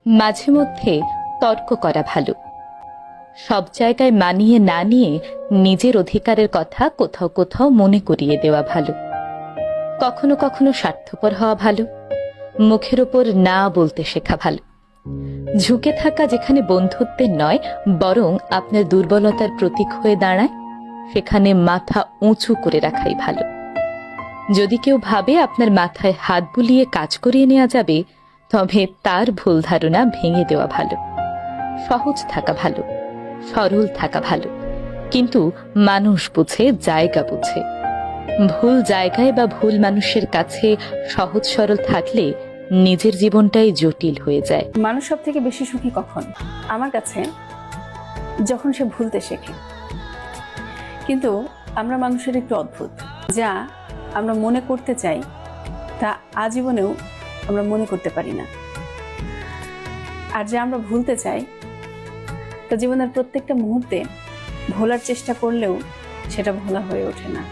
মাঝে মধ্যে তর্ক করা ভালো। সব জায়গায় মানিয়ে না নিয়ে নিজের অধিকারের কথা কোথাও কোথাও মনে করিয়ে দেওয়া ভালো। কখনো কখনো স্বার্থপর হওয়া ভালো। মুখের ওপর না বলতে শেখা ভালো। ঝুঁকে থাকা যেখানে বন্ধুত্বের নয় বরং আপনার দুর্বলতার প্রতীক হয়ে দাঁড়ায়, সেখানে মাথা উঁচু করে রাখাই ভালো। যদি কেউ ভাবে আপনার মাথায় হাত বুলিয়ে কাজ করিয়ে নেওয়া যাবে, তবে তার ভুল ধারণা ভেঙে দেওয়া ভালো। সহজ থাকা ভালো, সরল থাকা ভালো, কিন্তু মানুষ বুঝে, জায়গা বুঝে। ভুল জায়গায় বা ভুল মানুষের কাছে সহজ সরল থাকলে নিজের জীবনটাই জটিল হয়ে যায়। মানুষ সব থেকে বেশি সুখী কখন? আমার কাছে যখন সে ভুলতে শেখে। কিন্তু আমরা মানুষের একটু অদ্ভুত, যা আমরা মনে করতে চাই তা আজীবনেও আমরা মনে করতে পারি না, আর যা আমরা ভুলতে চাই তা জীবনের প্রত্যেকটা মুহূর্তে ভোলার চেষ্টা করলেও সেটা ভোলা হয়ে ওঠে না।